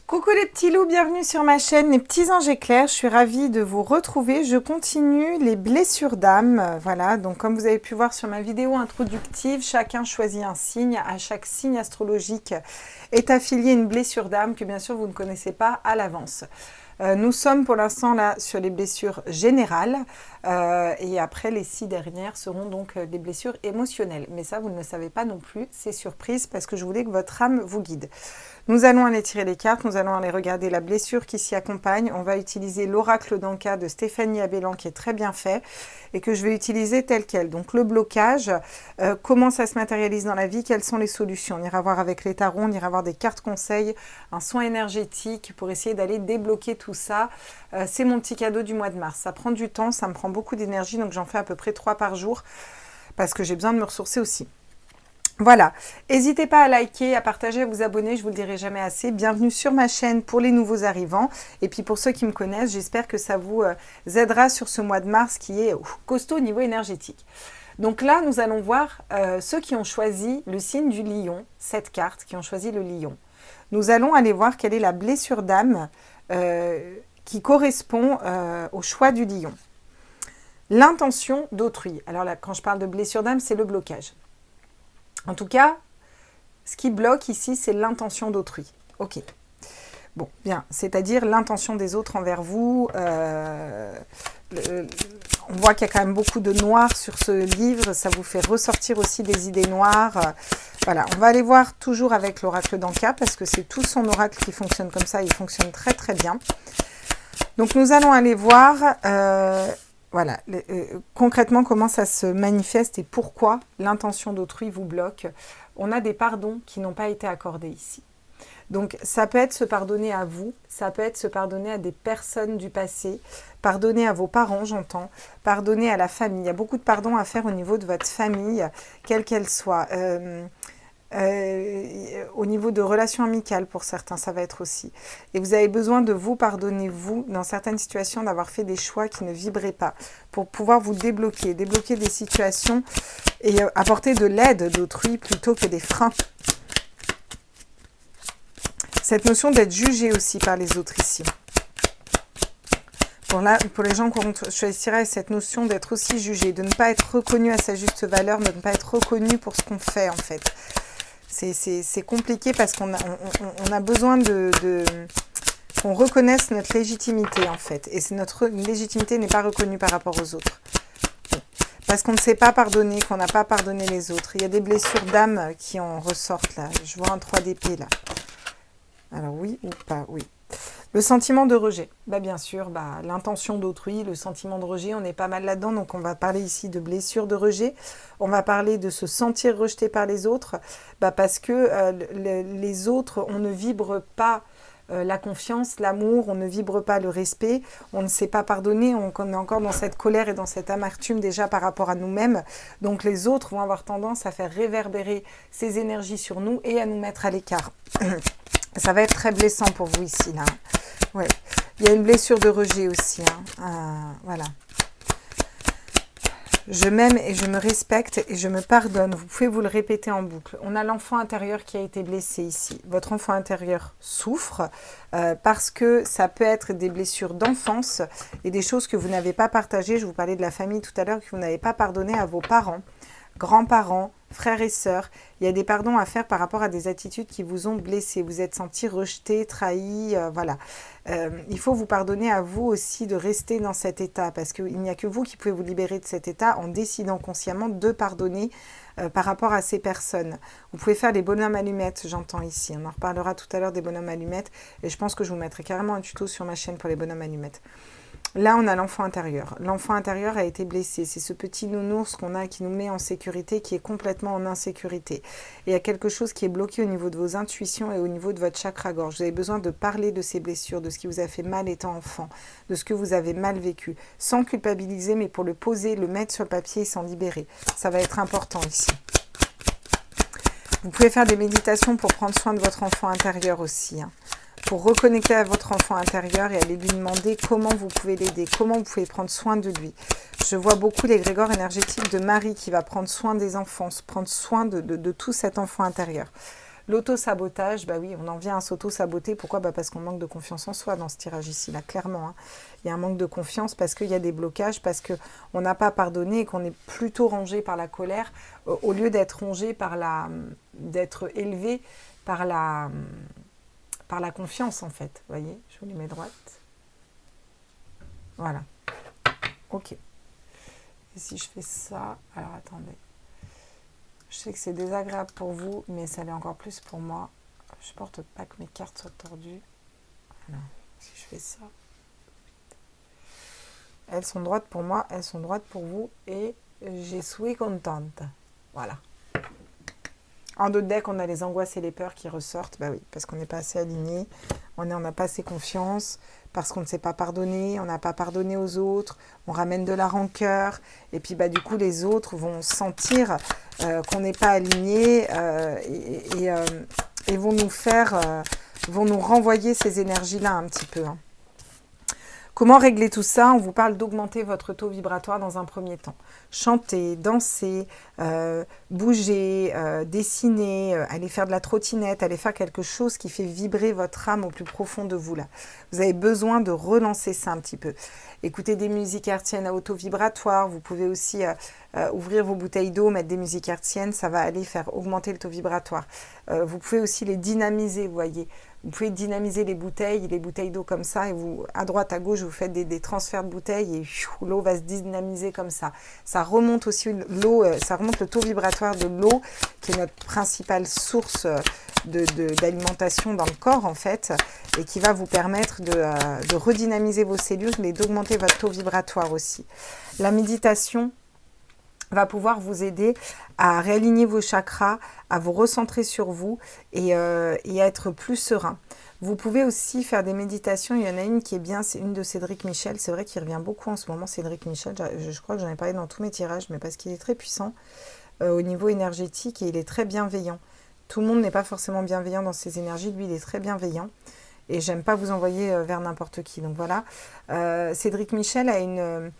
Coucou les petits loups, bienvenue sur ma chaîne Les Petits Anges Éclairs. Je suis ravie de vous retrouver. Je continue les blessures d'âme. Voilà, donc comme vous avez pu voir sur ma vidéo introductive, chacun choisit un signe. À chaque signe astrologique est affiliée une blessure d'âme que bien sûr vous ne connaissez pas à l'avance. Nous sommes pour l'instant là sur les blessures générales et après les 6 dernières seront donc des blessures émotionnelles. Mais ça vous ne le savez pas non plus, c'est surprise parce que je voulais que votre âme vous guide. Nous allons aller tirer les cartes, nous allons aller regarder la blessure qui s'y accompagne. On va utiliser l'oracle d'Anka de Stéphanie Abellan qui est très bien fait et que je vais utiliser tel quel. Donc le blocage, comment ça se matérialise dans la vie, quelles sont les solutions. On ira voir avec les tarots, on ira voir des cartes conseils, un soin énergétique pour essayer d'aller débloquer tout ça. C'est mon petit cadeau du mois de mars. Ça prend du temps, ça me prend beaucoup d'énergie, donc j'en fais à peu près 3 par jour parce que j'ai besoin de me ressourcer aussi. Voilà, n'hésitez pas à liker, à partager, à vous abonner, je vous le dirai jamais assez. Bienvenue sur ma chaîne pour les nouveaux arrivants. Et puis pour ceux qui me connaissent, j'espère que ça vous aidera sur ce mois de mars qui est costaud au niveau énergétique. Donc là, nous allons voir ceux qui ont choisi le signe du lion, cette carte, qui ont choisi le lion. Nous allons aller voir quelle est la blessure d'âme qui correspond au choix du lion. L'intention d'autrui. Alors là, quand je parle de blessure d'âme, c'est le blocage. En tout cas, ce qui bloque ici, c'est l'intention d'autrui. Ok. Bon, bien. C'est-à-dire l'intention des autres envers vous. On voit qu'il y a quand même beaucoup de noir sur ce livre. Ça vous fait ressortir aussi des idées noires. Voilà. On va aller voir toujours avec l'oracle d'Anka parce que c'est tout son oracle qui fonctionne comme ça. Il fonctionne très, très bien. Donc, nous allons aller voir... Voilà, concrètement, comment ça se manifeste et pourquoi l'intention d'autrui vous bloque. On a des pardons qui n'ont pas été accordés ici. Donc, ça peut être se pardonner à vous, ça peut être se pardonner à des personnes du passé, pardonner à vos parents, j'entends, pardonner à la famille. Il y a beaucoup de pardons à faire au niveau de votre famille, quelle qu'elle soit. Au niveau de relations amicales pour certains, ça va être aussi. Et vous avez besoin de vous pardonner, vous, dans certaines situations, d'avoir fait des choix qui ne vibraient pas, pour pouvoir vous débloquer des situations et apporter de l'aide d'autrui plutôt que des freins. Cette notion d'être jugé aussi par les autres ici. Pour les gens qu'on choisirait cette notion d'être aussi jugé, de ne pas être reconnu à sa juste valeur, de ne pas être reconnu pour ce qu'on fait en fait. C'est compliqué parce qu'on a besoin qu'on reconnaisse notre légitimité en fait. Et notre légitimité n'est pas reconnue par rapport aux autres. Parce qu'on ne sait pas pardonner, qu'on n'a pas pardonné les autres. Il y a des blessures d'âme qui en ressortent là. Je vois un 3 d'épée là. Alors oui ou pas, oui. Le sentiment de rejet, bien sûr, l'intention d'autrui, le sentiment de rejet, on est pas mal là-dedans, donc on va parler ici de blessure de rejet, on va parler de se sentir rejeté par les autres, parce que les autres, on ne vibre pas la confiance, l'amour, on ne vibre pas le respect, on ne sait pas pardonner, on est encore dans cette colère et dans cette amertume déjà par rapport à nous-mêmes, donc les autres vont avoir tendance à faire réverbérer ces énergies sur nous et à nous mettre à l'écart. Ça va être très blessant pour vous ici, là. Ouais. Il y a une blessure de rejet aussi. Voilà. Je m'aime et je me respecte et je me pardonne. Vous pouvez vous le répéter en boucle. On a l'enfant intérieur qui a été blessé ici. Votre enfant intérieur souffre parce que ça peut être des blessures d'enfance et des choses que vous n'avez pas partagées. Je vous parlais de la famille tout à l'heure, que vous n'avez pas pardonné à vos parents, grands-parents, frères et sœurs. Il y a des pardons à faire par rapport à des attitudes qui vous ont blessé. Vous êtes senti rejeté, trahi, voilà. Il faut vous pardonner à vous aussi de rester dans cet état parce qu'il n'y a que vous qui pouvez vous libérer de cet état en décidant consciemment de pardonner par rapport à ces personnes. Vous pouvez faire les bonhommes allumettes, j'entends ici. On en reparlera tout à l'heure des bonhommes allumettes et je pense que je vous mettrai carrément un tuto sur ma chaîne pour les bonhommes allumettes. Là, on a l'enfant intérieur. L'enfant intérieur a été blessé. C'est ce petit nounours qu'on a qui nous met en sécurité, qui est complètement en insécurité. Et il y a quelque chose qui est bloqué au niveau de vos intuitions et au niveau de votre chakra-gorge. Vous avez besoin de parler de ces blessures, de ce qui vous a fait mal étant enfant, de ce que vous avez mal vécu, sans culpabiliser, mais pour le poser, le mettre sur le papier et s'en libérer. Ça va être important ici. Vous pouvez faire des méditations pour prendre soin de votre enfant intérieur aussi, pour reconnecter à votre enfant intérieur et aller lui demander comment vous pouvez l'aider, comment vous pouvez prendre soin de lui. Je vois beaucoup l'égrégore énergétique de Marie qui va prendre soin des enfants, prendre soin de tout cet enfant intérieur. L'auto-sabotage, bah oui, on en vient à s'auto-saboter. Pourquoi? Bah parce qu'on manque de confiance en soi dans ce tirage ici, là, clairement. Hein. Il y a un manque de confiance parce qu'il y a des blocages, parce qu'on n'a pas pardonné et qu'on est plutôt rongé par la colère, au lieu d'être rongé par d'être élevé par la confiance, en fait. Vous voyez, je vous les mets droite. Voilà. Ok. Et si je fais ça, alors attendez. Je sais que c'est désagréable pour vous, mais ça l'est encore plus pour moi. Je porte pas que mes cartes soient tordues. Alors, si je fais ça. Elles sont droites pour moi, elles sont droites pour vous. Et je suis contente. Voilà. En d'autres decks, on a les angoisses et les peurs qui ressortent. Bah oui, parce qu'on n'est pas assez aligné. On n'a pas assez confiance. Parce qu'on ne s'est pas pardonné. On n'a pas pardonné aux autres. On ramène de la rancœur. Et puis, bah, du coup, les autres vont sentir qu'on n'est pas aligné et vont nous renvoyer ces énergies-là un petit peu. Hein. Comment régler tout ça? On vous parle d'augmenter votre taux vibratoire dans un premier temps. Chanter, danser, bouger, dessiner, aller faire de la trottinette, aller faire quelque chose qui fait vibrer votre âme au plus profond de vous. Là. Vous avez besoin de relancer ça un petit peu. Écoutez des musiques hertziennes à auto vibratoire. Vous pouvez aussi ouvrir vos bouteilles d'eau, mettre des musiques hertziennes. Ça va aller faire augmenter le taux vibratoire. Vous pouvez aussi les dynamiser, vous voyez. Vous pouvez dynamiser les bouteilles d'eau comme ça, et vous, à droite, à gauche, vous faites des transferts de bouteilles et l'eau va se dynamiser comme ça. Ça remonte aussi l'eau, ça remonte le taux vibratoire de l'eau, qui est notre principale source d'alimentation dans le corps, en fait, et qui va vous permettre de redynamiser vos cellules et d'augmenter votre taux vibratoire aussi. La méditation va pouvoir vous aider à réaligner vos chakras, à vous recentrer sur vous et à être plus serein. Vous pouvez aussi faire des méditations. Il y en a une qui est bien, c'est une de Cédric Michel. C'est vrai qu'il revient beaucoup en ce moment, Cédric Michel. Je crois que j'en ai parlé dans tous mes tirages, mais parce qu'il est très puissant au niveau énergétique et il est très bienveillant. Tout le monde n'est pas forcément bienveillant dans ses énergies. Lui, il est très bienveillant. Et j'aime pas vous envoyer vers n'importe qui. Donc voilà. Cédric Michel a une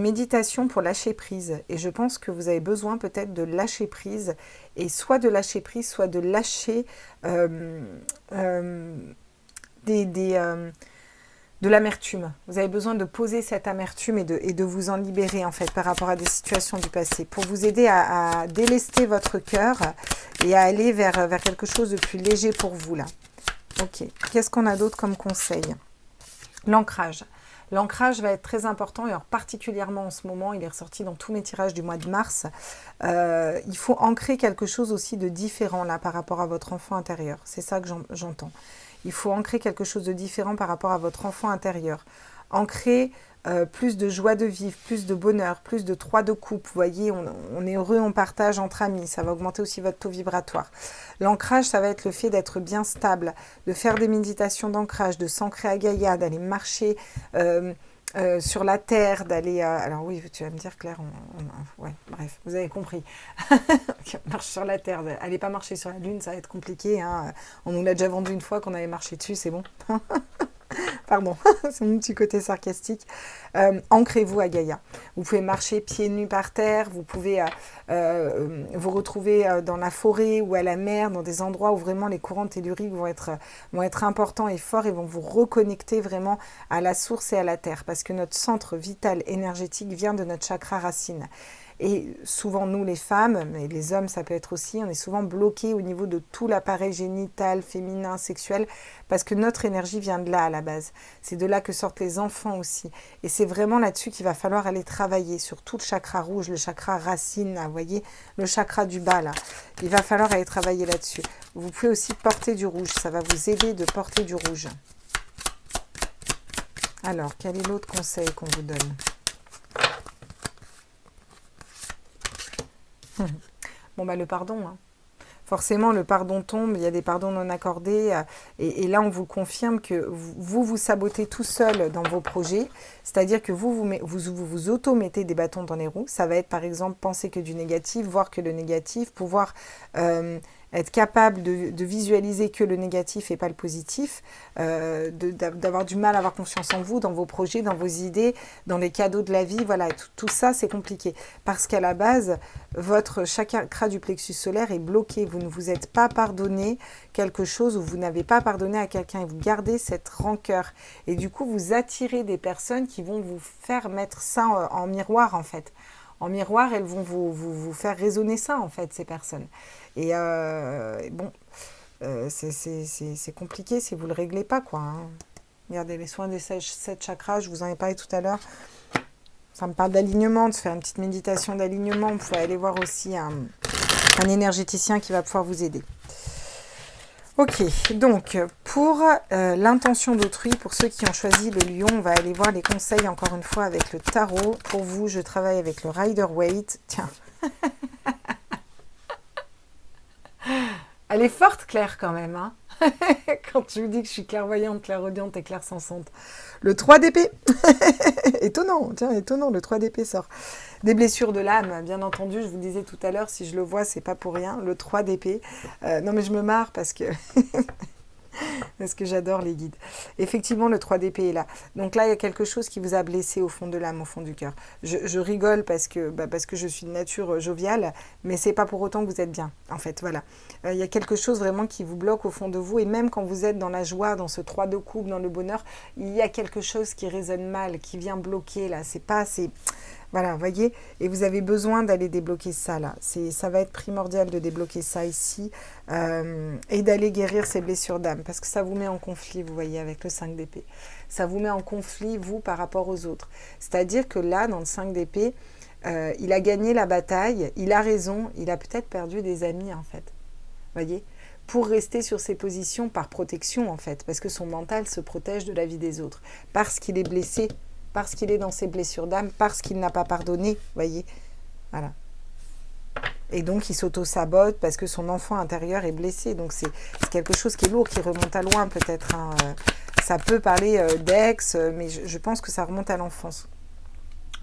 méditation pour lâcher prise. Et je pense que vous avez besoin peut-être de lâcher prise. Et soit de lâcher prise, soit de lâcher de l'amertume. Vous avez besoin de poser cette amertume et de vous en libérer en fait par rapport à des situations du passé. Pour vous aider à délester votre cœur et à aller vers quelque chose de plus léger pour vous là. Ok. Qu'est-ce qu'on a d'autre comme conseil? L'ancrage. L'ancrage va être très important, et alors particulièrement en ce moment, il est ressorti dans tous mes tirages du mois de mars. Il faut ancrer quelque chose aussi de différent là par rapport à votre enfant intérieur. C'est ça que j'entends. Il faut ancrer quelque chose de différent par rapport à votre enfant intérieur. Ancrer plus de joie de vivre, plus de bonheur, plus de 3 de coupe. Vous voyez, on est heureux, on partage entre amis. Ça va augmenter aussi votre taux vibratoire. L'ancrage, ça va être le fait d'être bien stable, de faire des méditations d'ancrage, de s'ancrer à Gaïa, d'aller marcher sur la terre, d'aller... alors oui, tu vas me dire, Claire, ouais, bref, vous avez compris. Marche sur la terre, allez pas marcher sur la lune, ça va être compliqué. Hein. On nous l'a déjà vendu une fois qu'on avait marché dessus, c'est bon. Pardon, c'est mon petit côté sarcastique. Ancrez-vous à Gaïa. Vous pouvez marcher pieds nus par terre, vous pouvez vous retrouver dans la forêt ou à la mer, dans des endroits où vraiment les courants telluriques vont être importants et forts et vont vous reconnecter vraiment à la source et à la terre. Parce que notre centre vital énergétique vient de notre chakra racine. Et souvent, nous, les femmes, mais les hommes, ça peut être aussi, on est souvent bloqués au niveau de tout l'appareil génital, féminin, sexuel, parce que notre énergie vient de là à la base. C'est de là que sortent les enfants aussi. Et c'est vraiment là-dessus qu'il va falloir aller travailler, sur tout le chakra rouge, le chakra racine, là, vous voyez, le chakra du bas, là. Il va falloir aller travailler là-dessus. Vous pouvez aussi porter du rouge, ça va vous aider de porter du rouge. Alors, quel est l'autre conseil qu'on vous donne ? Bon, bah le pardon. Hein. Forcément, le pardon tombe, il y a des pardons non accordés. Et là, on vous confirme que vous sabotez tout seul dans vos projets. C'est-à-dire que vous auto-mettez des bâtons dans les roues. Ça va être, par exemple, penser que du négatif, voir que le négatif, pouvoir être capable de visualiser que le négatif et pas le positif, d'avoir du mal à avoir confiance en vous, dans vos projets, dans vos idées, dans les cadeaux de la vie, voilà, tout ça c'est compliqué. Parce qu'à la base, votre chakra du plexus solaire est bloqué, vous ne vous êtes pas pardonné quelque chose ou vous n'avez pas pardonné à quelqu'un et vous gardez cette rancœur. Et du coup, vous attirez des personnes qui vont vous faire mettre ça en miroir en fait. En miroir, elles vont vous faire résonner ça, en fait, ces personnes. Et bon, c'est compliqué si vous ne le réglez pas, quoi. Hein. Regardez, les soins des 7 chakras, je vous en ai parlé tout à l'heure. Ça me parle d'alignement, de faire une petite méditation d'alignement. Vous pouvez aller voir aussi un énergéticien qui va pouvoir vous aider. Ok, donc pour l'intention d'autrui, pour ceux qui ont choisi le lion, on va aller voir les conseils encore une fois avec le tarot. Pour vous, je travaille avec le Rider-Waite. Tiens. Elle est forte, Claire, quand même. Hein. Quand je vous dis que je suis clairvoyante, clairaudiente et clairsensante. Le 3 d'épée. Étonnant, tiens, étonnant, le 3 d'épée sort. Des blessures de l'âme, bien entendu, je vous disais tout à l'heure, si je le vois, c'est pas pour rien. Le 3 d'épée. Non, mais je me marre parce que... parce que j'adore les guides. Effectivement, le 3 d'épée est là. Donc là, il y a quelque chose qui vous a blessé au fond de l'âme, au fond du cœur. Je rigole parce que je suis de nature joviale, mais c'est pas pour autant que vous êtes bien, en fait, voilà. Il y a quelque chose vraiment qui vous bloque au fond de vous, et même quand vous êtes dans la joie, dans ce 3 de coupe, dans le bonheur, il y a quelque chose qui résonne mal, qui vient bloquer, là. C'est pas assez... Voilà, vous voyez, et vous avez besoin d'aller débloquer ça, là. Ça va être primordial de débloquer ça ici, et d'aller guérir ces blessures d'âme, parce que ça vous met en conflit, vous voyez, avec le 5 d'épée. Ça vous met en conflit, vous, par rapport aux autres. C'est-à-dire que là, dans le 5 d'épée, il a gagné la bataille, il a raison, il a peut-être perdu des amis, en fait. Vous voyez, pour rester sur ses positions par protection, en fait, parce que son mental se protège de la vie des autres, parce qu'il est blessé, parce qu'il est dans ses blessures d'âme, parce qu'il n'a pas pardonné, vous voyez, voilà. Et donc, il s'auto-sabote parce que son enfant intérieur est blessé. Donc, c'est quelque chose qui est lourd, qui remonte à loin peut-être. Hein. Ça peut parler d'ex, mais je pense que ça remonte à l'enfance.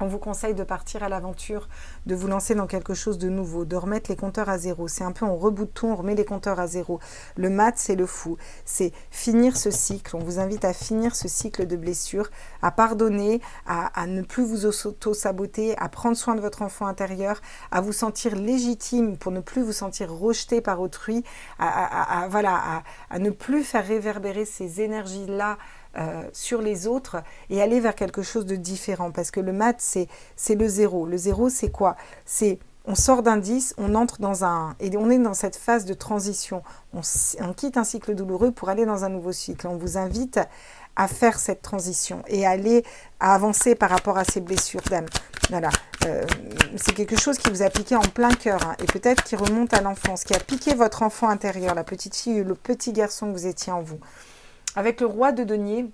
On vous conseille de partir à l'aventure, de vous lancer dans quelque chose de nouveau, de remettre les compteurs à zéro. C'est un peu, on reboot tout, on remet les compteurs à zéro. Le mat, c'est le fou. C'est finir ce cycle. On vous invite à finir ce cycle de blessures, à pardonner, à ne plus vous auto-saboter, à prendre soin de votre enfant intérieur, à vous sentir légitime pour ne plus vous sentir rejeté par autrui, voilà, à ne plus faire réverbérer ces énergies-là sur les autres et aller vers quelque chose de différent, parce que le mat c'est le zéro. Le zéro c'est quoi? C'est on sort d'un 10, on entre dans un 1 et on est dans cette phase de transition, on quitte un cycle douloureux pour aller dans un nouveau cycle. On vous invite à faire cette transition et à avancer par rapport à ces blessures d'âme. Voilà, c'est quelque chose qui vous a piqué en plein cœur, hein, et peut-être qui remonte à l'enfance, qui a piqué votre enfant intérieur, la petite fille ou le petit garçon que vous étiez en vous. Avec le roi de denier,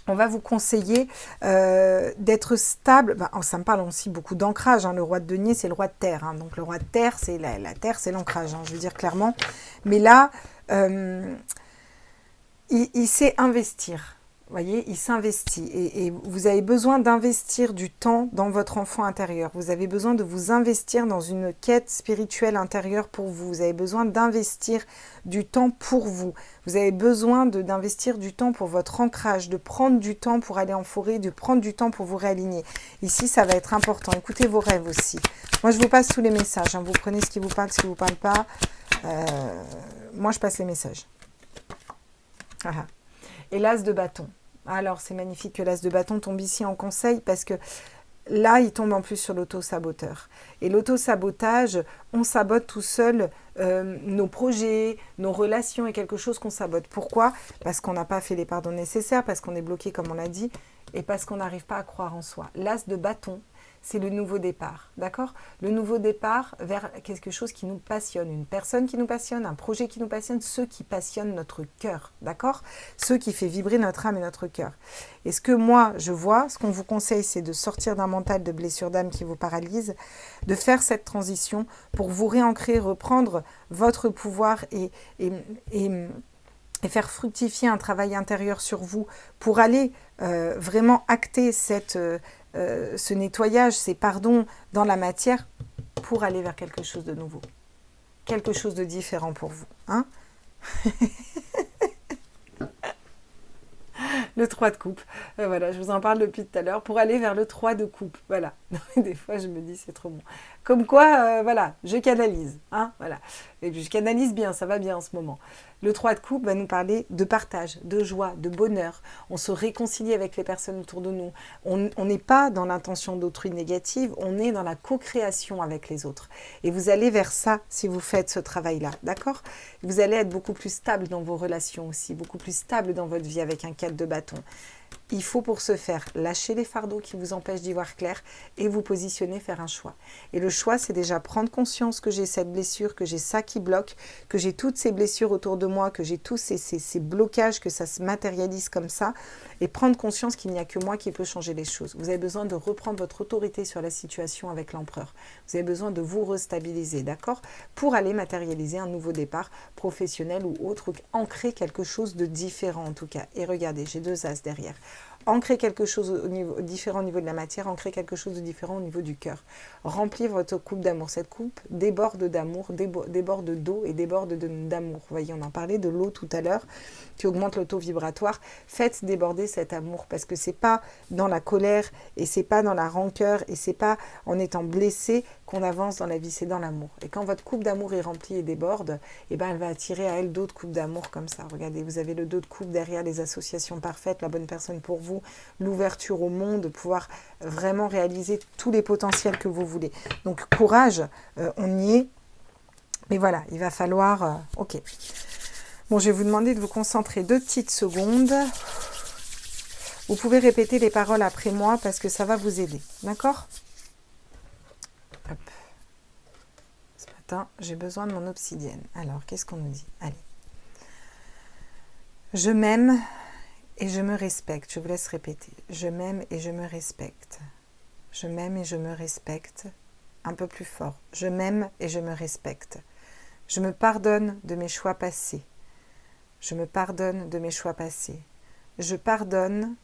on va vous conseiller d'être stable. Ça me parle aussi beaucoup d'ancrage. Hein. Le roi de denier, c'est le roi de terre. Hein. Donc le roi de terre, c'est la terre, c'est l'ancrage, hein, je veux dire clairement. Mais là, il sait investir. Vous voyez, il s'investit. Et vous avez besoin d'investir du temps dans votre enfant intérieur. Vous avez besoin de vous investir dans une quête spirituelle intérieure pour vous. Vous avez besoin d'investir du temps pour vous. Vous avez besoin d'investir du temps pour votre ancrage, de prendre du temps pour aller en forêt, de prendre du temps pour vous réaligner. Ici, ça va être important. Écoutez vos rêves aussi. Moi, je vous passe tous les messages. Hein. Vous prenez ce qui vous parle, ce qui ne vous parle pas. Moi, je passe les messages. Voilà. Et l'as de bâton. Alors, c'est magnifique que l'as de bâton tombe ici en conseil, parce que là, il tombe en plus sur l'auto-saboteur. Et l'auto-sabotage, on sabote tout seul nos projets, nos relations, et quelque chose qu'on sabote. Pourquoi? Parce qu'on n'a pas fait les pardons nécessaires, parce qu'on est bloqué, comme on l'a dit, et parce qu'on n'arrive pas à croire en soi. L'as de bâton, c'est le nouveau départ, d'accord? Le nouveau départ vers quelque chose qui nous passionne, une personne qui nous passionne, un projet qui nous passionne, ce qui passionne notre cœur, d'accord? Ce qui fait vibrer notre âme et notre cœur. Et ce que moi, je vois, ce qu'on vous conseille, c'est de sortir d'un mental de blessure d'âme qui vous paralyse, de faire cette transition pour vous réancrer, reprendre votre pouvoir et faire fructifier un travail intérieur sur vous pour aller vraiment acter ce nettoyage, ces pardons dans la matière, pour aller vers quelque chose de nouveau. quelque chose de différent pour vous. Hein? Le 3 de coupe. Voilà, je vous en parle depuis tout à l'heure. Pour aller vers le 3 de coupe. Voilà. Des fois, je me dis, c'est trop bon. Comme quoi, voilà, je canalise. Hein, voilà. Et puis, je canalise bien, ça va bien en ce moment. Le 3 de coupe va nous parler de partage, de joie, de bonheur. On se réconcilie avec les personnes autour de nous. On n'est pas dans l'intention d'autrui négative, on est dans la co-création avec les autres. Et vous allez vers ça si vous faites ce travail-là, d'accord? Vous allez être beaucoup plus stable dans vos relations aussi, beaucoup plus stable dans votre vie avec un 4 de bâton. Il faut pour ce faire lâcher les fardeaux qui vous empêchent d'y voir clair et vous positionner, faire un choix. Et le choix, c'est déjà prendre conscience que j'ai cette blessure, que j'ai ça qui bloque, que j'ai toutes ces blessures autour de moi, que j'ai tous ces blocages, que ça se matérialise comme ça, et prendre conscience qu'il n'y a que moi qui peux changer les choses. Vous avez besoin de reprendre votre autorité sur la situation avec l'empereur. Vous avez besoin de vous restabiliser, d'accord? Pour aller matérialiser un nouveau départ professionnel ou autre, ou ancrer quelque chose de différent en tout cas. Et regardez, j'ai 2 as derrière. Ancrer quelque chose différent au niveau de la matière, ancrer quelque chose de différent au niveau du cœur. Remplir votre coupe d'amour. Cette coupe déborde d'amour, déborde d'eau et déborde d'amour. Vous voyez, on en parlait de l'eau tout à l'heure, qui augmente le taux vibratoire. Faites déborder cet amour, parce que c'est pas dans la colère et c'est pas dans la rancœur et c'est pas en étant blessé qu'on avance dans la vie, c'est dans l'amour. Et quand votre coupe d'amour est remplie et déborde, eh ben elle va attirer à elle d'autres coupes d'amour comme ça. Regardez, vous avez le 2 de coupe derrière, les associations parfaites, la bonne personne pour vous, l'ouverture au monde, de pouvoir vraiment réaliser tous les potentiels que vous voulez. Donc courage, on y est. Mais voilà, il va falloir... ok. Bon, je vais vous demander de vous concentrer 2 petites secondes. Vous pouvez répéter les paroles après moi parce que ça va vous aider. D'accord ? Hop. Ce matin, j'ai besoin de mon obsidienne. Alors, qu'est-ce qu'on nous dit? Allez. Je m'aime et je me respecte. Je vous laisse répéter. Je m'aime et je me respecte. Je m'aime et je me respecte. Un peu plus fort. Je m'aime et je me respecte. Je me pardonne de mes choix passés. Je me pardonne de mes choix passés. Je pardonne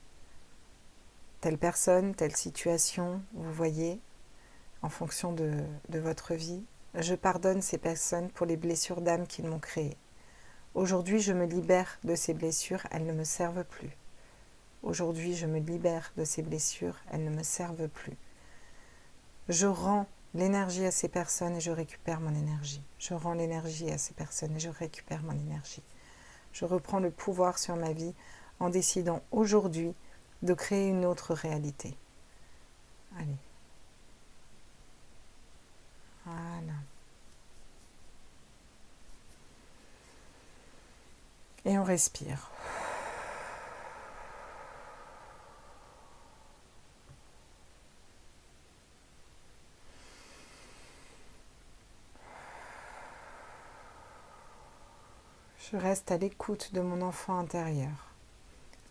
telle personne, telle situation, vous voyez, en fonction de votre vie. Je pardonne ces personnes pour les blessures d'âme qu'ils m'ont créées. Aujourd'hui, je me libère de ces blessures, elles ne me servent plus. Aujourd'hui, je me libère de ces blessures, elles ne me servent plus. Je rends l'énergie à ces personnes et je récupère mon énergie. Je rends l'énergie à ces personnes et je récupère mon énergie. Je reprends le pouvoir sur ma vie en décidant aujourd'hui de créer une autre réalité. Allez. Voilà. Et on respire. Je reste à l'écoute de mon enfant intérieur.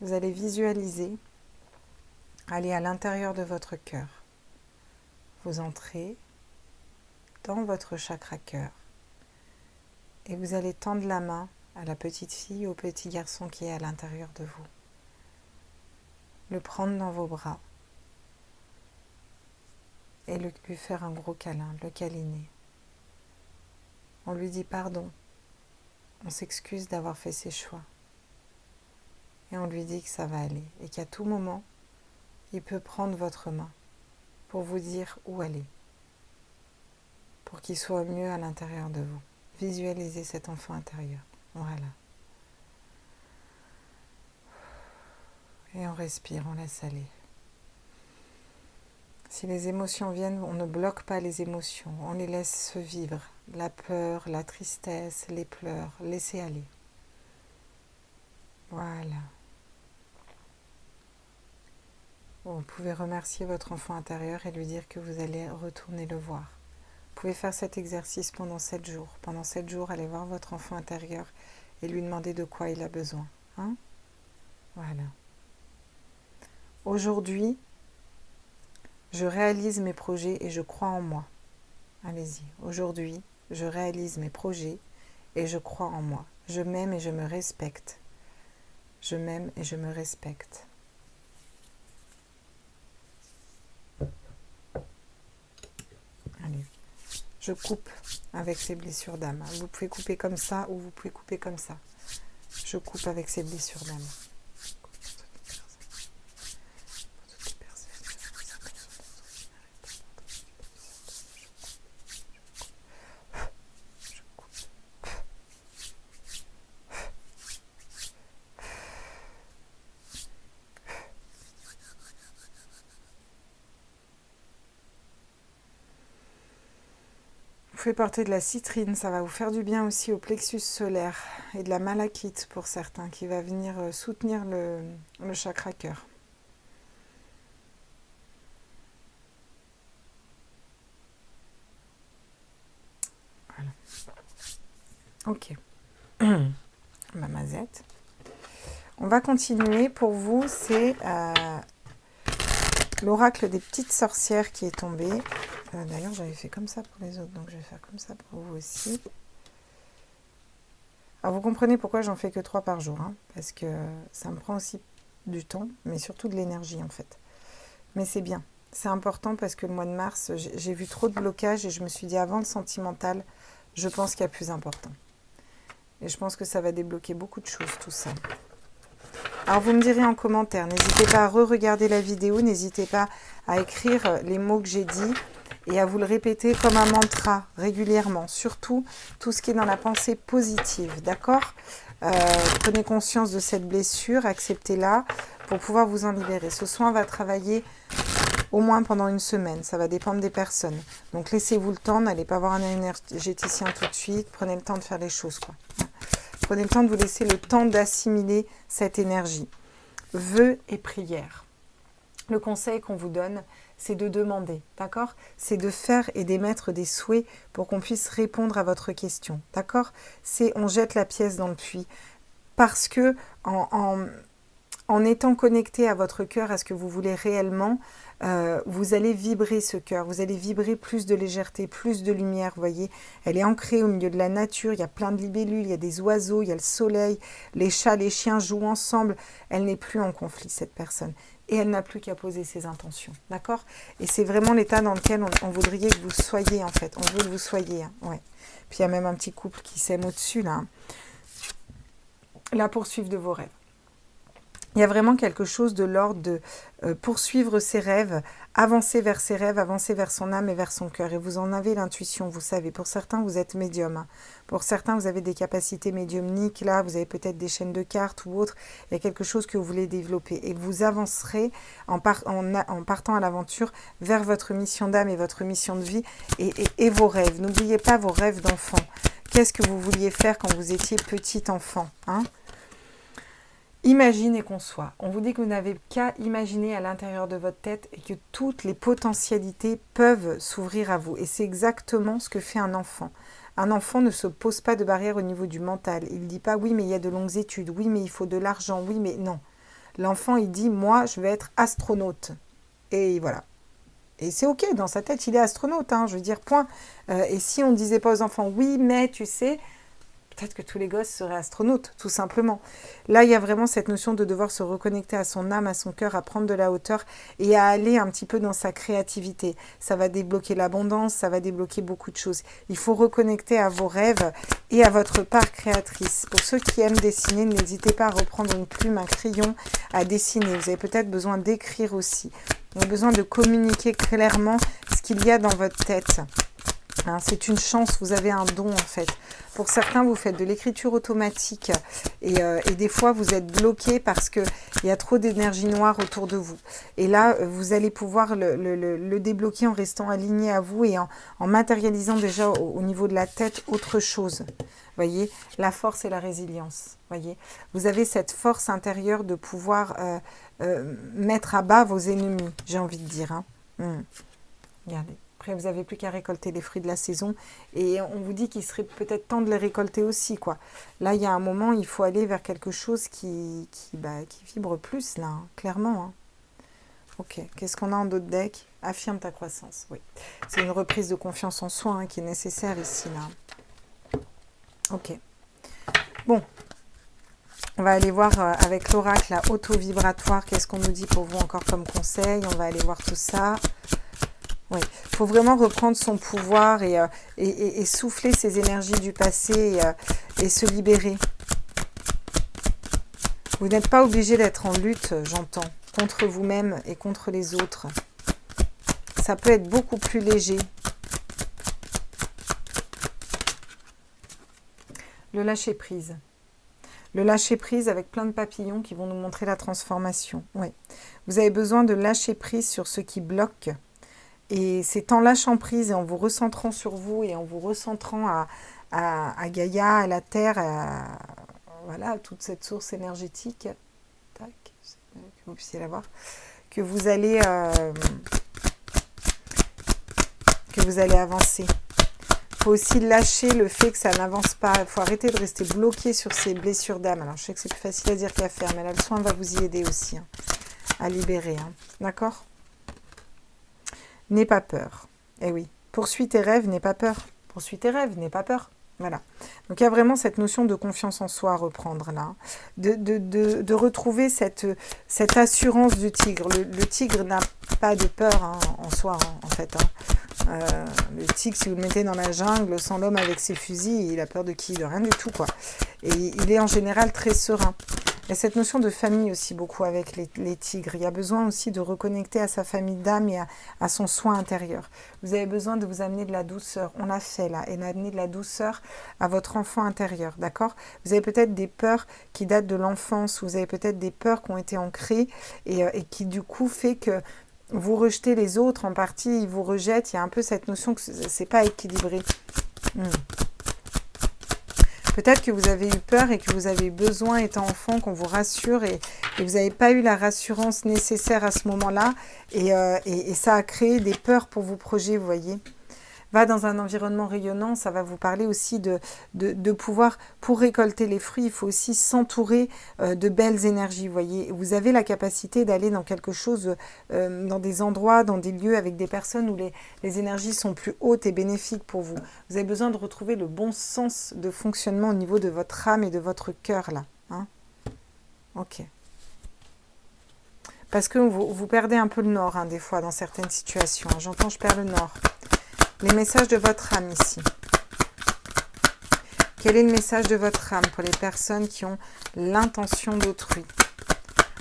Vous allez visualiser, aller à l'intérieur de votre cœur. Vous entrez dans votre chakra cœur et vous allez tendre la main à la petite fille ou au petit garçon qui est à l'intérieur de vous. Le prendre dans vos bras et lui faire un gros câlin, le câliner. On lui dit pardon, on s'excuse d'avoir fait ses choix et on lui dit que ça va aller et qu'à tout moment, il peut prendre votre main pour vous dire où aller, pour qu'il soit mieux à l'intérieur de vous. Visualisez cet enfant intérieur. Voilà. Et on respire, on laisse aller. Si les émotions viennent, on ne bloque pas les émotions, on les laisse se vivre. La peur, la tristesse, les pleurs, laissez aller. Voilà. Vous pouvez remercier votre enfant intérieur et lui dire que vous allez retourner le voir. Vous pouvez faire cet exercice pendant 7 jours. Pendant 7 jours, allez voir votre enfant intérieur et lui demander de quoi il a besoin. Hein? Voilà. Aujourd'hui, je réalise mes projets et je crois en moi. Allez-y. Aujourd'hui, je réalise mes projets et je crois en moi. Je m'aime et je me respecte. Je m'aime et je me respecte. Allez. Je coupe avec ces blessures d'âme. Vous pouvez couper comme ça ou vous pouvez couper comme ça. Je coupe avec ces blessures d'âme. Vous pouvez porter de la citrine, ça va vous faire du bien aussi au plexus solaire, et de la malachite pour certains, qui va venir soutenir le chakra cœur. Voilà. Ok. Ma mazette. On va continuer. Pour vous, c'est l'oracle des petites sorcières qui est tombé. D'ailleurs, j'avais fait comme ça pour les autres, donc je vais faire comme ça pour vous aussi. Alors, vous comprenez pourquoi j'en fais que 3 par jour, hein, parce que ça me prend aussi du temps, mais surtout de l'énergie, en fait. Mais c'est bien. C'est important parce que le mois de mars, j'ai vu trop de blocages et je me suis dit, avant le sentimental, je pense qu'il y a plus important. Et je pense que ça va débloquer beaucoup de choses, tout ça. Alors, vous me direz en commentaire, n'hésitez pas à re-regarder la vidéo, n'hésitez pas à écrire les mots que j'ai dit et à vous le répéter comme un mantra régulièrement. Surtout, tout ce qui est dans la pensée positive, d'accord ? Prenez conscience de cette blessure, acceptez-la pour pouvoir vous en libérer. Ce soin va travailler au moins pendant 1 semaine, ça va dépendre des personnes. Donc, laissez-vous le temps, n'allez pas voir un énergéticien tout de suite, prenez le temps de faire les choses, quoi. Prenez le temps de vous laisser le temps d'assimiler cette énergie. Vœux et prières. Le conseil qu'on vous donne, c'est de demander, d'accord? C'est de faire et d'émettre des souhaits pour qu'on puisse répondre à votre question, d'accord? C'est on jette la pièce dans le puits. Parce que en étant connecté à votre cœur, à ce que vous voulez réellement, vous allez vibrer ce cœur, vous allez vibrer plus de légèreté, plus de lumière, vous voyez. Elle est ancrée au milieu de la nature, il y a plein de libellules, il y a des oiseaux, il y a le soleil, les chats, les chiens jouent ensemble. Elle n'est plus en conflit, cette personne. Et elle n'a plus qu'à poser ses intentions, d'accord? Et c'est vraiment l'état dans lequel on voudrait que vous soyez, en fait. On veut que vous soyez, hein, ouais. Puis il y a même un petit couple qui s'aime au-dessus, là. Hein. La poursuite de vos rêves. Il y a vraiment quelque chose de l'ordre de poursuivre ses rêves, avancer vers ses rêves, avancer vers son âme et vers son cœur. Et vous en avez l'intuition, vous savez. Pour certains, vous êtes médium. Hein. Pour certains, vous avez des capacités médiumniques. Là, vous avez peut-être des chaînes de cartes ou autres. Il y a quelque chose que vous voulez développer. Et vous avancerez en partant à l'aventure vers votre mission d'âme et votre mission de vie et vos rêves. N'oubliez pas vos rêves d'enfant. Qu'est-ce que vous vouliez faire quand vous étiez petit enfant, hein? Imagine et conçois. On vous dit que vous n'avez qu'à imaginer à l'intérieur de votre tête et que toutes les potentialités peuvent s'ouvrir à vous. Et c'est exactement ce que fait un enfant. Un enfant ne se pose pas de barrière au niveau du mental. Il ne dit pas « oui, mais il y a de longues études. Oui, mais il faut de l'argent. Oui, mais non. » L'enfant, il dit « moi, je vais être astronaute. » Et voilà. Et c'est ok, dans sa tête, il est astronaute. Hein, je veux dire, point. Et si on ne disait pas aux enfants « oui, mais tu sais », peut-être que tous les gosses seraient astronautes, tout simplement. Là, il y a vraiment cette notion de devoir se reconnecter à son âme, à son cœur, à prendre de la hauteur et à aller un petit peu dans sa créativité. Ça va débloquer l'abondance, ça va débloquer beaucoup de choses. Il faut reconnecter à vos rêves et à votre part créatrice. Pour ceux qui aiment dessiner, n'hésitez pas à reprendre une plume, un crayon, à dessiner. Vous avez peut-être besoin d'écrire aussi. Vous avez besoin de communiquer clairement ce qu'il y a dans votre tête. Hein, c'est une chance, vous avez un don en fait. Pour certains, vous faites de l'écriture automatique et des fois, vous êtes bloqué parce qu'il y a trop d'énergie noire autour de vous. Et là, vous allez pouvoir le débloquer en restant aligné à vous et en matérialisant déjà au niveau de la tête autre chose. Voyez, la force et la résilience. Voyez, vous avez cette force intérieure de pouvoir mettre à bas vos ennemis, j'ai envie de dire. Hein. Regardez. Après, vous n'avez plus qu'à récolter les fruits de la saison. Et on vous dit qu'il serait peut-être temps de les récolter aussi, quoi. Là, il y a un moment, il faut aller vers quelque chose qui vibre plus, là, hein, clairement. Hein. Ok, qu'est-ce qu'on a en d'autres decks? Affirme ta croissance, oui. C'est une reprise de confiance en soi hein, qui est nécessaire ici, là. Ok. Bon. On va aller voir avec l'oracle, la auto-vibratoire, qu'est-ce qu'on nous dit pour vous encore comme conseil. On va aller voir tout ça. Oui, il faut vraiment reprendre son pouvoir et souffler ses énergies du passé et se libérer. Vous n'êtes pas obligé d'être en lutte, j'entends, contre vous-même et contre les autres. Ça peut être beaucoup plus léger. Le lâcher-prise. Le lâcher-prise avec plein de papillons qui vont nous montrer la transformation. Oui. Vous avez besoin de lâcher-prise sur ce qui bloque. Et c'est en lâchant prise et en vous recentrant sur vous et en vous recentrant à Gaïa, à la Terre, voilà, toute cette source énergétique, tac, que vous puissiez la voir, que vous allez avancer. Il faut aussi lâcher le fait que ça n'avance pas. Il faut arrêter de rester bloqué sur ces blessures d'âme. Alors, je sais que c'est plus facile à dire qu'à faire, mais là, le soin va vous y aider aussi, hein, à libérer. Hein. D'accord ? N'aie pas peur. Eh oui, poursuis tes rêves, n'aie pas peur. Poursuis tes rêves, n'aie pas peur. Voilà. Donc, il y a vraiment cette notion de confiance en soi à reprendre là. Hein. De retrouver cette assurance du tigre. Le tigre n'a pas de peur hein, en soi, hein, en fait. Hein. Le tigre, si vous le mettez dans la jungle, sans l'homme avec ses fusils, il a peur de qui? De rien du tout, quoi. Et il est en général très serein. Il y a cette notion de famille aussi beaucoup avec les tigres. Il y a besoin aussi de reconnecter à sa famille d'âme et à son soin intérieur. Vous avez besoin de vous amener de la douceur. On l'a fait là. Et d'amener de la douceur à votre enfant intérieur. D'accord? Vous avez peut-être des peurs qui datent de l'enfance. Vous avez peut-être des peurs qui ont été ancrées et qui du coup fait que vous rejetez les autres en partie. Ils vous rejettent. Il y a un peu cette notion que c'est pas équilibré. Peut-être que vous avez eu peur et que vous avez besoin, étant enfant, qu'on vous rassure et vous n'avez pas eu la rassurance nécessaire à ce moment-là et ça a créé des peurs pour vos projets, vous voyez. Va dans un environnement rayonnant, ça va vous parler aussi de pouvoir, pour récolter les fruits, il faut aussi s'entourer de belles énergies, vous voyez. Vous avez la capacité d'aller dans quelque chose, dans des endroits, dans des lieux avec des personnes où les énergies sont plus hautes et bénéfiques pour vous. Vous avez besoin de retrouver le bon sens de fonctionnement au niveau de votre âme et de votre cœur, là. Hein, ok. Parce que vous perdez un peu le nord, hein, des fois, dans certaines situations. J'entends, je perds le nord. Les messages de votre âme ici. Quel est le message de votre âme pour les personnes qui ont l'intention d'autrui?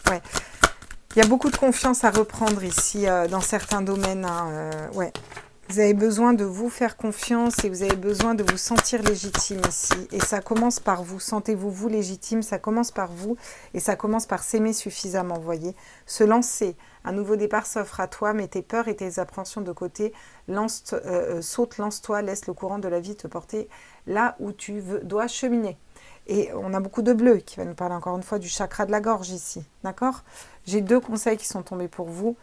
Ouais. Il y a beaucoup de confiance à reprendre ici dans certains domaines. Hein, ouais. Vous avez besoin de vous faire confiance et vous avez besoin de vous sentir légitime ici. Et ça commence par vous. Sentez-vous vous légitime, ça commence par vous et ça commence par s'aimer suffisamment, vous voyez. Se lancer. Un nouveau départ s'offre à toi, mets tes peurs et tes appréhensions de côté. Saute, lance-toi, laisse le courant de la vie te porter là où tu dois cheminer. Et on a beaucoup de bleu qui va nous parler encore une fois du chakra de la gorge ici. D'accord? J'ai 2 conseils qui sont tombés pour vous.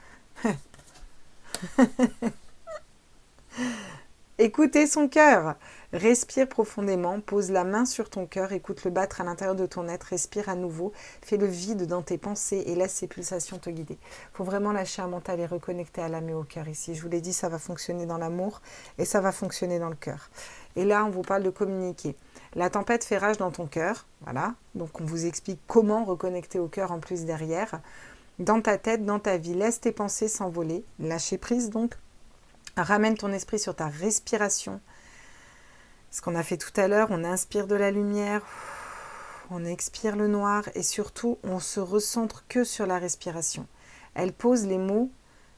Écoutez son cœur. Respire profondément, pose la main sur ton cœur, écoute-le battre à l'intérieur de ton être, respire à nouveau, fais le vide dans tes pensées et laisse ces pulsations te guider. Il faut vraiment lâcher un mental et reconnecter à l'âme et au cœur ici. Je vous l'ai dit, ça va fonctionner dans l'amour et ça va fonctionner dans le cœur. Et là, on vous parle de communiquer. La tempête fait rage dans ton cœur, voilà. Donc on vous explique comment reconnecter au cœur en plus derrière. Dans ta tête, dans ta vie, laisse tes pensées s'envoler, lâcher prise donc. Ramène ton esprit sur ta respiration. Ce qu'on a fait tout à l'heure, on inspire de la lumière, on expire le noir et surtout, on se recentre que sur la respiration. Elle pose les mots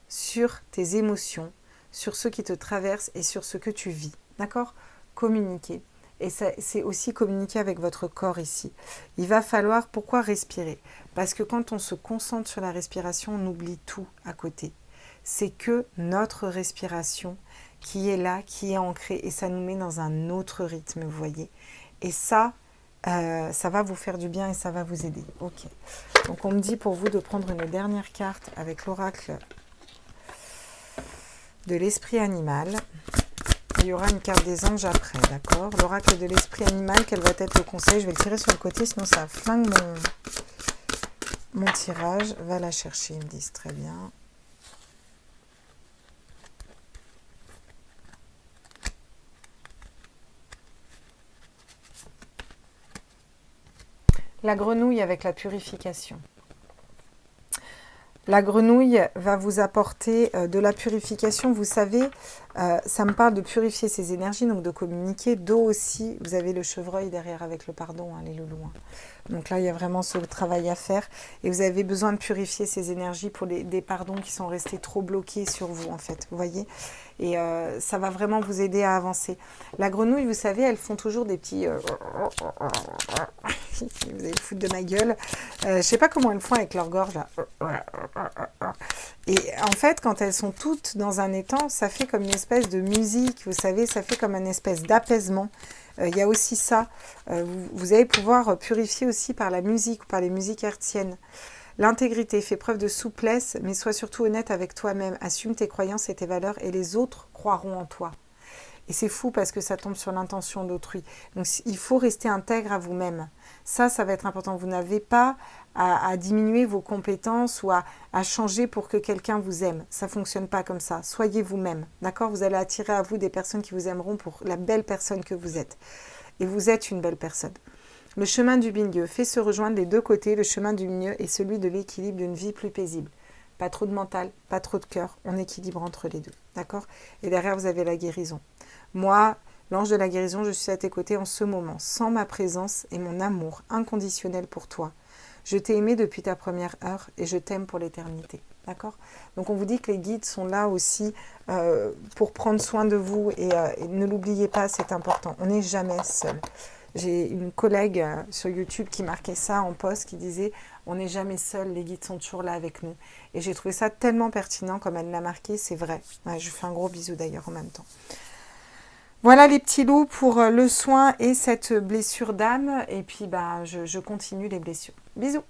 sur tes émotions, sur ce qui te traverse et sur ce que tu vis. D'accord ? Communiquer. Et c'est aussi communiquer avec votre corps ici. Il va falloir, pourquoi respirer? Parce que quand on se concentre sur la respiration, on oublie tout à côté. C'est que notre respiration qui est là, qui est ancrée, et ça nous met dans un autre rythme, vous voyez. Et ça va vous faire du bien et ça va vous aider. Ok. Donc on me dit pour vous de prendre une dernière carte avec l'oracle de l'esprit animal. Il y aura une carte des anges après, d'accord? L'oracle de l'esprit animal, quel va être le conseil? Je vais le tirer sur le côté, sinon ça flingue mon tirage. Va la chercher, ils me disent très bien. La grenouille avec la purification. La grenouille va vous apporter de la purification. Vous savez, ça me parle de purifier ses énergies, donc de communiquer. D'eau aussi, vous avez le chevreuil derrière avec le pardon, hein, les loulous. Hein. Donc là, il y a vraiment ce travail à faire. Et vous avez besoin de purifier ces énergies pour des pardons qui sont restés trop bloqués sur vous, en fait. Vous voyez? Et ça va vraiment vous aider à avancer. La grenouille, vous savez, elles font toujours des petits... vous allez foutre de ma gueule. Je ne sais pas comment elles font avec leur gorge, là. Et en fait, quand elles sont toutes dans un étang, ça fait comme une espèce de musique, vous savez, ça fait comme une espèce d'apaisement. Il y a aussi ça. Vous allez pouvoir purifier aussi par la musique ou par les musiques hertziennes. L'intégrité, fait preuve de souplesse, mais sois surtout honnête avec toi-même. Assume tes croyances et tes valeurs et les autres croiront en toi. Et c'est fou parce que ça tombe sur l'intention d'autrui. Donc il faut rester intègre à vous-même. Ça va être important. Vous n'avez pas à diminuer vos compétences ou à changer pour que quelqu'un vous aime. Ça ne fonctionne pas comme ça. Soyez vous-même. D'accord? Vous allez attirer à vous des personnes qui vous aimeront pour la belle personne que vous êtes. Et vous êtes une belle personne. Le chemin du milieu fait se rejoindre les deux côtés. Le chemin du milieu est celui de l'équilibre d'une vie plus paisible. Pas trop de mental, pas trop de cœur. On équilibre entre les deux. D'accord? Et derrière, vous avez la guérison. Moi, l'ange de la guérison, je suis à tes côtés en ce moment, sans ma présence et mon amour inconditionnel pour toi. Je t'ai aimé depuis ta première heure et je t'aime pour l'éternité. D'accord? Donc on vous dit que les guides sont là aussi pour prendre soin de vous et ne l'oubliez pas, c'est important. On n'est jamais seul. J'ai une collègue sur YouTube qui marquait ça en post, qui disait « On n'est jamais seul, les guides sont toujours là avec nous ». Et j'ai trouvé ça tellement pertinent comme elle l'a marqué, c'est vrai. Ouais, je fais un gros bisou d'ailleurs en même temps. Voilà les petits loups pour le soin et cette blessure d'âme. Et puis je continue les blessures. Bisous.